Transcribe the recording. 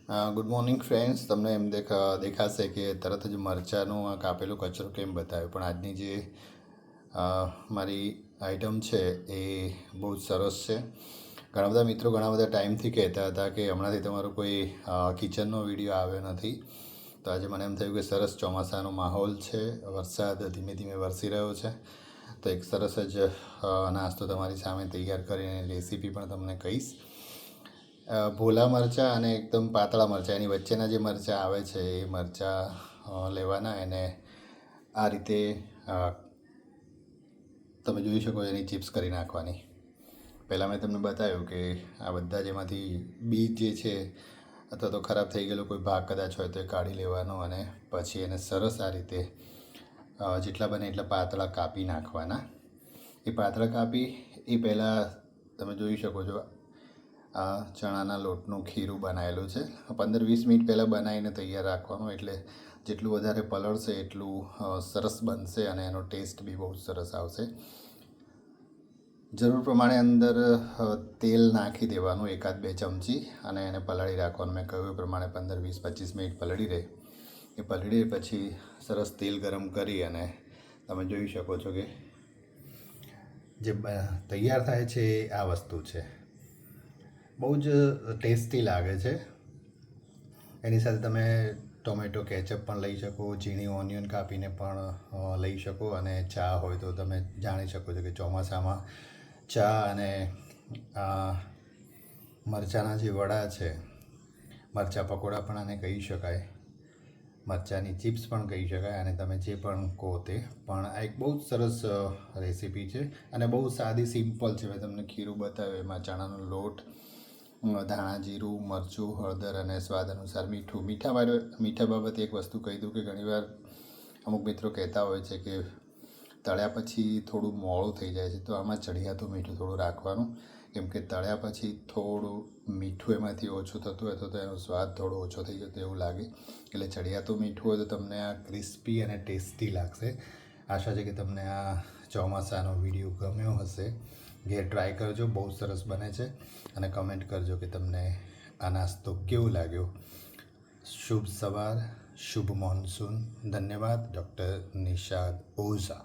Good morning friends. તમને એમ દેખાશે કે તરત જ મરચાંનું આ કાપેલું કચરો કેમ બતાવ્યું, પણ આજની જે મારી આઈટમ છે એ બહુ જ સરસ છે. ઘણા બધા મિત્રો ઘણા બધા ટાઈમથી કહેતા હતા કે હમણાંથી તમારો કોઈ કિચનનો વિડીયો આવ્યો નથી, તો આજે મને એમ થયું કે સરસ ચોમાસાનો માહોલ છે, વરસાદ ધીમે ધીમે વરસી રહ્યો છે, તો એક સરસ જ નાસ્તો તમારી સામે તૈયાર કરીને રેસીપી પણ તમને કહીશ. ભોલા મરચાં અને એકદમ પાતળા મરચાં, એની વચ્ચેના જે મરચાં આવે છે એ મરચાં લેવાના, એને આ રીતે તમે જોઈ શકો એની ચિપ્સ કરી નાખવાની. પહેલાં મેં તમને બતાવ્યું કે આ બધા જેમાંથી બીજ જે છે અથવા તો ખરાબ થઈ ગયેલો કોઈ ભાગ કદાચ હોય તો એ કાઢી લેવાનો, અને પછી એને સરસ આ રીતે જેટલા બને એટલા પાતળા કાપી નાખવાના. એ પાતળા કાપી એ પહેલાં તમે જોઈ શકો છો આ ચણાના લોટનું ખીરું બનાવેલું છે. 15-20 મિનિટ પહેલાં બનાવીને તૈયાર રાખવાનું, એટલે જેટલું વધારે પલળશે એટલું સરસ બનશે અને એનો ટેસ્ટ બી બહુ સરસ આવશે. જરૂર પ્રમાણે અંદર તેલ નાખી દેવાનું, 1-2 ચમચી, અને એને પલાળી રાખવાનું. મેં કહ્યું એ પ્રમાણે 15-20-25 મિનિટ પલળી રહે. એ પલળી પછી સરસ તેલ ગરમ કરી અને તમે જોઈ શકો છો કે જે તૈયાર થાય છે એ આ વસ્તુ છે. બહુ જ ટેસ્ટી લાગે છે. એની સાથે તમે ટોમેટો કેચઅપ પણ લઈ શકો, ઝીણી ઓનિયન કાપીને પણ લઈ શકો, અને ચા હોય તો તમે જાણી શકો છો કે ચોમાસામાં ચા અને મરચાંના જે વડા છે, મરચાં પકોડા પણ આને કહી શકાય, મરચાંની ચિપ્સ પણ કહી શકાય, અને તમે જે પણ કહો તે. પણ આ એક બહુ જ સરસ રેસીપી છે અને બહુ સાદી સિમ્પલ છે. મેં તમને ખીરું બતાવ્યું, એમાં ચણાનો લોટ, ધાણા, જીરું, મરચું, હળદર અને સ્વાદ અનુસાર મીઠું. મીઠા બાબતે એક વસ્તુ કહી દઉં કે ઘણીવાર અમુક મિત્રો કહેતા હોય છે કે તળ્યા પછી થોડું મોળું થઈ જાય છે, તો આમાં ચડિયાતું મીઠું થોડું રાખવાનું, કેમ કે તળ્યા પછી થોડું મીઠું એમાંથી ઓછું થતું હોય તો એનો સ્વાદ થોડો ઓછો થઈ જતો એવું લાગે. એટલે ચડિયાતું મીઠું હોય તો તમને આ ક્રિસ્પી અને ટેસ્ટી લાગશે. આશા છે કે તમને આ ચોમાસાનો વિડીયો ગમ્યો હશે. ઘેર ટ્રાય કરજો, બહુ સરસ બને છે, અને કમેન્ટ કરજો કે તમને આ નાસ્તો કેવો લાગ્યો. શુભ સવાર, શુભ મોન્સૂન. ધન્યવાદ. ડૉક્ટર નિશાદ ઓઝા.